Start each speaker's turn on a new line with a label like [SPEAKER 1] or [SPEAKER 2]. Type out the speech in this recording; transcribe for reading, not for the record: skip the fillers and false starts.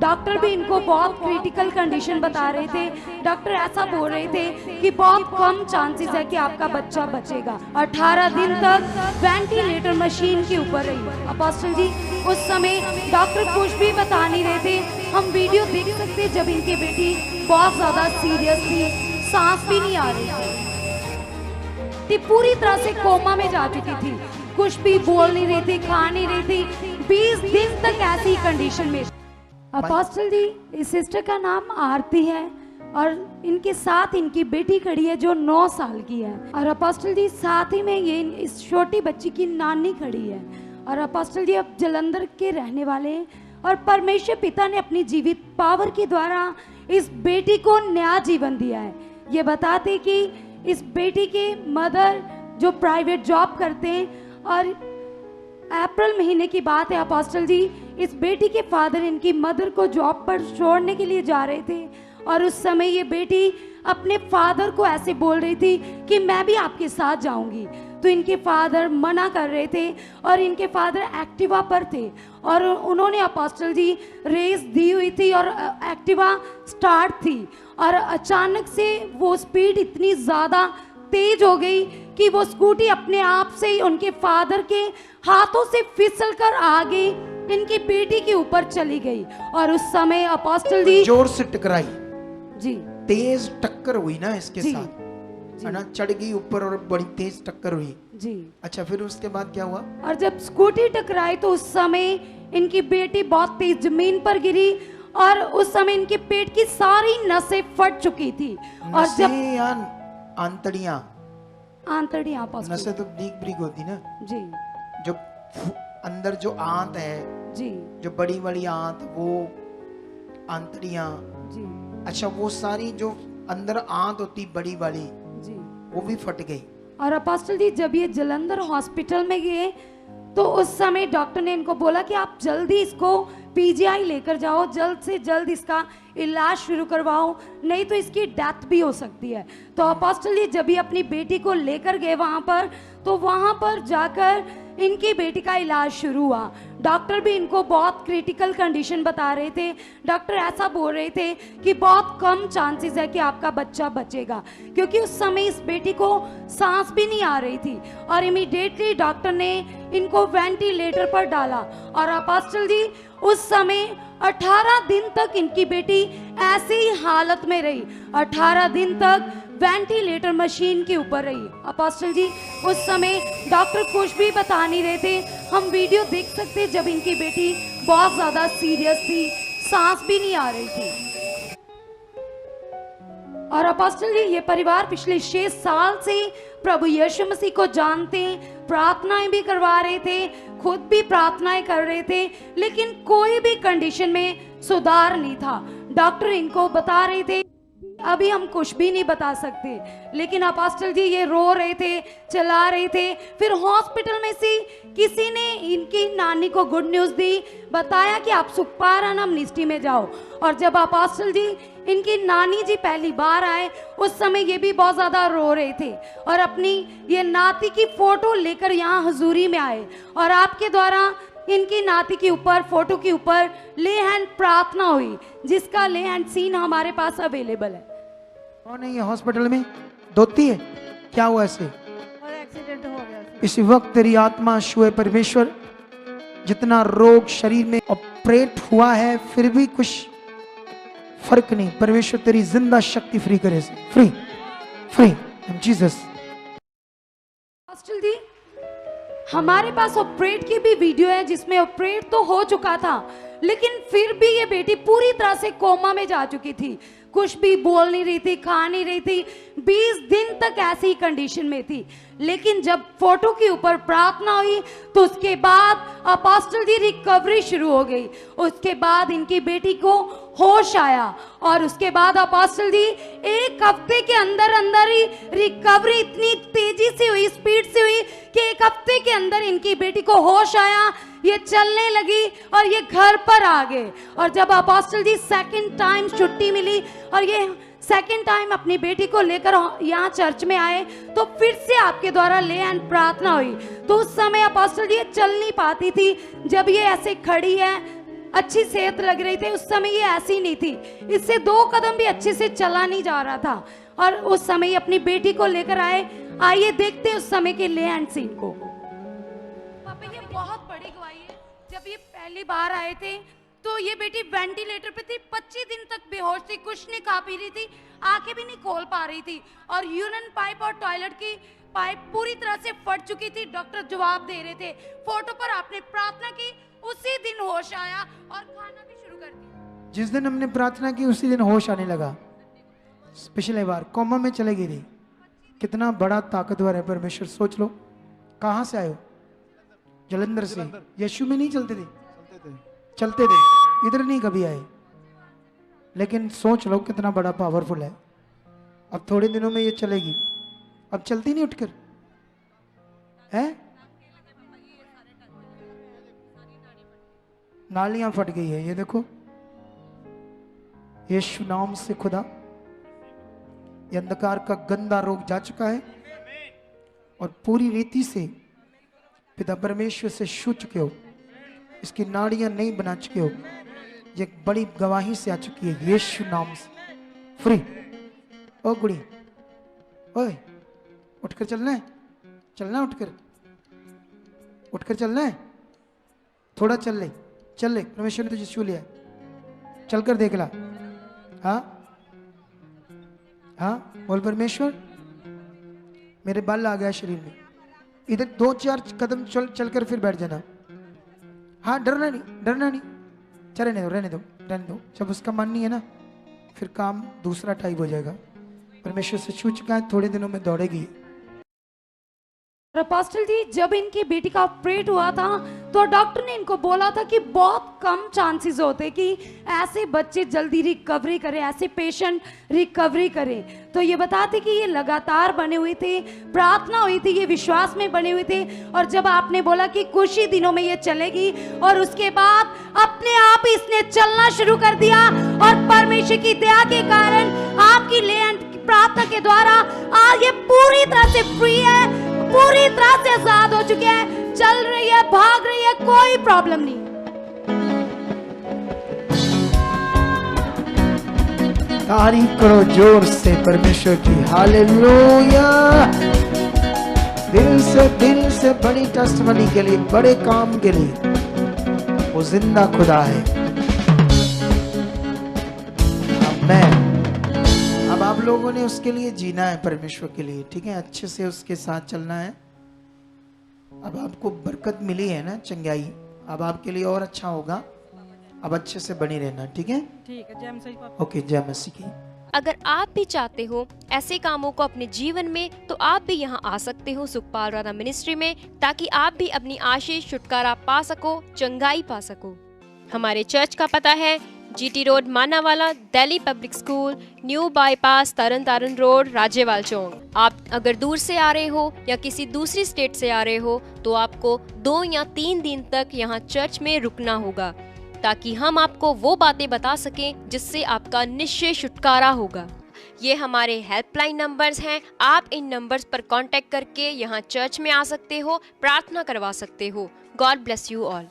[SPEAKER 1] Doctor भी इनको बहुत क्रिटिकल कंडीशन बता रहे थे। डॉक्टर ऐसा बोल रहे थे कि बहुत कम चांसेस है कि आपका बच्चा बचेगा। 18 दिन तक वेंटिलेटर मशीन के ऊपर रही। अपोस्टल जी उस समय डॉक्टर कुछ भी बता नहीं रहे थे। हम वीडियो देख सकते जब इनकी बेटी बहुत ज्यादा सीरियस थी, सांस भी नहीं आ रही थी, पूरी तरह से कोमा में जा चुकी थी, कुछ भी बोल नहीं रही थी, खा नहीं रही थी, 20 दिन तक ऐसी कंडीशन में। अपोस्टल जी इस सिस्टर का नाम आरती है और इनके साथ इनकी बेटी खड़ी है जो 9 साल की है। और अपोस्टल जी साथ ही में ये इस छोटी बच्ची की नानी खड़ी है। और अपोस्टल जी अब जलंधर के रहने वाले हैं और परमेश्वर पिता ने अपनी जीवित पावर के द्वारा इस बेटी को नया जीवन दिया है। ये बताते कि इस बेटी के मदर जो प्राइवेट जॉब करते हैं और अप्रैल महीने की बात है अपोस्टल जी, इस बेटी के फादर इनकी मदर को जॉब पर छोड़ने के लिए जा रहे थे और उस समय ये बेटी अपने फादर को ऐसे बोल रही थी कि मैं भी आपके साथ जाऊंगी। तो इनके फादर मना कर रहे थे और इनके फादर एक्टिवा पर थे और उन्होंने अपोस्टल जी रेस दी हुई थी और एक्टिवा स्टार्ट थी और अचानक से वो स्पीड इतनी ज़्यादा तेज हो गई कि वो स्कूटी अपने आप से ही उनके फादर के हाथों से फिसल कर आगे इनकी बेटी के ऊपर चली गई। और उस समय अपोस्टल जी
[SPEAKER 2] जोर से टकराई
[SPEAKER 1] जी,
[SPEAKER 2] तेज टक्कर हुई ना इसके साथ, है ना, चढ़ गई ऊपर और बड़ी तेज टक्कर हुई
[SPEAKER 1] जी।
[SPEAKER 2] अच्छा फिर उसके बाद क्या हुआ?
[SPEAKER 1] और जब स्कूटी टकराई तो उस समय इनकी बेटी बहुत तेज जमीन पर गिरी और उस समय इनके पेट की सारी नसें फट चुकी थी। और जब
[SPEAKER 2] आंतड़ियां नसें तो ब्रीक ब्रीक होती ना
[SPEAKER 1] जी,
[SPEAKER 2] जो अंदर जो आंत है
[SPEAKER 1] जी, जो
[SPEAKER 2] बड़ी बड़ी आंत वो आंतड़ियां
[SPEAKER 1] जी,
[SPEAKER 2] अच्छा वो सारी जो अंदर आंत होती बड़ी वाली
[SPEAKER 1] जी,
[SPEAKER 2] वो भी फट गई।
[SPEAKER 1] और अपोस्टल जी जब ये जलंधर हॉस्पिटल में गए तो उस समय डॉक्टर ने इनको बोला कि आप जल्दी इसको पीजीआई लेकर जाओ, जल्द से जल्द इसका इलाज शुरू करवाओ, नहीं तो इसकी डेथ भी हो सकती है। तो अपोस्टल जी जब ये अपनी बेटी को लेकर गए वहाँ पर, तो वहाँ पर जाकर इनकी बेटी का इलाज शुरू हुआ। डॉक्टर भी इनको बहुत क्रिटिकल कंडीशन बता रहे थे। डॉक्टर ऐसा बोल रहे थे कि बहुत कम चांसेस है कि आपका बच्चा बचेगा, क्योंकि उस समय इस बेटी को सांस भी नहीं आ रही थी। और इमीडिएटली डॉक्टर ने इनको वेंटिलेटर पर डाला और अपोस्टल जी उस समय 18 दिन तक इनकी बेटी ऐसी ही हालत में रही, 18 दिन तक वेंटिलेटर मशीन के ऊपर रही। अपोस्टल जी उस समय डॉक्टर कुछ भी बता नहीं रहे थे। हम वीडियो देख सकते जब इनकी बेटी बहुत ज्यादा सीरियस थी, सांस भी नहीं आ रही थी। और अपोस्टल जी ये परिवार पिछले 6 साल से प्रभु यीशु मसीह को जानते, प्रार्थनाएं भी करवा रहे थे, खुद भी प्रार्थनाएं कर रहे थे, लेकिन कोई भी कंडीशन में सुधार नहीं था। डॉक्टर इनको बता रहे थे अभी हम कुछ भी नहीं बता सकते, लेकिन अपोस्टल जी ये रो रहे थे, चला रहे थे। फिर हॉस्पिटल में से किसी ने इनकी नानी को गुड न्यूज़ दी, बताया कि आप सुखपारा मिनिस्ट्री में जाओ। और जब अपोस्टल जी इनकी नानी जी पहली बार आए उस समय ये भी बहुत ज़्यादा रो रहे थे और अपनी ये नाती की फ़ोटो लेकर यहाँ हजूरी में आए और आपके द्वारा इनकी नाती के ऊपर फोटो के ऊपर ले हैंड प्रार्थना हुई, जिसका ले हैंड सीन हमारे पास अवेलेबल है।
[SPEAKER 2] कौन है ये हॉस्पिटल में? धोती है? क्या हुआ ऐसे?
[SPEAKER 1] और एक्सीडेंट हो गया।
[SPEAKER 2] इसी वक्त तेरी आत्मा छुए परमेश्वर, जितना रोग शरीर में ऑपरेट हुआ है फिर भी कुछ फर्क नहीं, परमेश्वर तेरी जिंदा शक्ति फ्री करे, free free in Jesus.
[SPEAKER 1] Hostel जी हमारे पास ऑपरेट की भी वीडियो है जिसमें ऑपरेट तो हो चुका था, लेकिन फिर भी ये बेटी पूरी तरह से कोमा में जा चुकी थी, कुछ भी बोल नहीं रही थी, खा नहीं रही थी, 20 दिन तक ऐसी ही कंडीशन में थी। लेकिन जब फोटो के ऊपर प्रार्थना हुई तो उसके बाद अपोस्टल जी रिकवरी शुरू हो गई। उसके बाद इनकी बेटी को होश आया और उसके बाद अपोस्टल जी 1 हफ्ते के अंदर अंदर ही रिकवरी इतनी तेजी से हुई, स्पीड से हुई कि 1 हफ्ते के अंदर इनकी बेटी को होश आया, ये चलने लगी और ये घर पर आ गए। और जब अपोस्टल जी सेकंड टाइम छुट्टी मिली और ये सेकंड टाइम अपनी बेटी को लेकर यहाँ चर्च में आए तो फिर से आपके द्वारा ले एंड प्रार्थना हुई। तो उस समय अपोस्टल जी चल नहीं पाती थी, जब ये ऐसे खड़ी है अच्छी सेहत लग रही थी। उस समय ये ऐसी नहीं थी, इससे 2 कदम भी अच्छे से चला नहीं जा रहा था। और उस समय ये अपनी बेटी को लेकर आए। आइए देखते हैं उस समय के ले एंड सीन को। पापा ये बहुत बड़ी गवाही है। जब ये पहली बार आए थे तो ये बेटी वेंटिलेटर पे थी, 25 दिन तक बेहोश थी, कुछ नहीं खा पी रही थी, आंखें भी नहीं खोल पा रही थी, और यूरिन पाइप और टॉयलेट की पाइप पूरी तरह से फट चुकी थी। डॉक्टर जवाब दे रहे थे। फोटो पर आपने प्रार्थना की, उसी दिन होश आया और खाना भी शुरू कर दिया।
[SPEAKER 2] जिस दिन हमने प्रार्थना की उसी दिन होश आने लगा। पिछले बार कोमा में चले गई थी। कितना बड़ा ताकतवर है परमेश्वर, सोच लो। कहाँ से आए हो? जलंधर से। यीशु में नहीं चलते थे? चलते थे, इधर नहीं कभी आए। लेकिन सोच लो कितना बड़ा पावरफुल है। अब थोड़े दिनों में ये चलेगी। अब चलती नहीं उठकर है? नालियां फट गई है, ये देखो। यीशु नाम से खुदा, ये अंधकार का गंदा रोग जा चुका है और पूरी रीति से पिता परमेश्वर से छू चुके हो। इसकी नाड़ियां नहीं बना चुके हो। ये एक बड़ी गवाही से आ चुकी है यीशु नाम से। फ्री। ओ गुड़ी, ओए उठकर चलना है, चलना उठकर, उठकर चलना है। थोड़ा चल ले, चल ले, परमेश्वर ने तुझे छू लिया। चलकर देख ला। हाँ हाँ, बोल परमेश्वर मेरे बल आ गया शरीर में। इधर 2-4 कदम चलकर फिर बैठ जाना। हाँ, डरना नहीं, डरना नहीं। चल रहने दो, रहने दो, रहने दो। जब उसका मन नहीं है ना, फिर काम दूसरा टाइप हो जाएगा। परमेश्वर से छू चुका है, थोड़े दिनों में दौड़ेगी।
[SPEAKER 1] अपोस्टल जी, जब इनकी बेटी का ऑपरेट हुआ था तो डॉक्टर ने इनको बोला था कि बहुत कम चांसेस होते कि ऐसे बच्चे जल्दी रिकवरी करें, ऐसे पेशेंट रिकवरी करें। तो ये बताते कि ये लगातार बने हुए थे, प्रार्थना हुई थी, ये विश्वास में बने हुए थे। और जब आपने बोला कि कुछ ही दिनों में ये चलेगी, और उसके बाद अपने आप ही इसने चलना शुरू कर दिया। और परमेश्वर की दया के कारण आपकी ले एंड प्रार्थना के द्वारा आज ये पूरी तरह से फ्री है, पूरी तरह से आजाद हो चुके हैं, चल रही है, भाग रही है, कोई प्रॉब्लम नहीं।
[SPEAKER 2] तारीफ करो जोर से परमेश्वर की। हालेलुया। दिल से बड़ी टेस्टमनी के लिए, बड़े काम के लिए वो जिंदा खुदा है। आमीन। अब आप लोगों ने उसके लिए जीना है, परमेश्वर के लिए, ठीक है? अच्छे से उसके साथ चलना है। अब आपको बरकत मिली है ना, चंगाई, अब आपके लिए और अच्छा होगा। अब अच्छे से बनी रहना, ठीक है?
[SPEAKER 3] ठीक है। जय मसीह पापा।
[SPEAKER 2] ओके, जय मसीह की।
[SPEAKER 4] अगर आप भी चाहते हो ऐसे कामों को अपने जीवन में, तो आप भी यहाँ आ सकते हो सुखपाल राणा मिनिस्ट्री में, ताकि आप भी अपनी आशीष छुटकारा पा सको, चंगाई पा सको। हमारे चर्च का पता है GT road Manawala, Delhi public school, new bypass, Tarn Taran road, Rajyawal चौक। आप अगर दूर से आ रहे हो या किसी दूसरी स्टेट से आ रहे हो तो आपको 2 या 3 दिन तक यहाँ चर्च में रुकना होगा, ताकि हम आपको वो बातें बता सकें जिससे आपका निश्चय छुटकारा होगा। ये हमारे हेल्पलाइन नंबर्स हैं। आप इन नंबर्स पर कांटेक्ट करके यहाँ चर्च में आ सकते हो, प्रार्थना करवा सकते हो। God bless you all.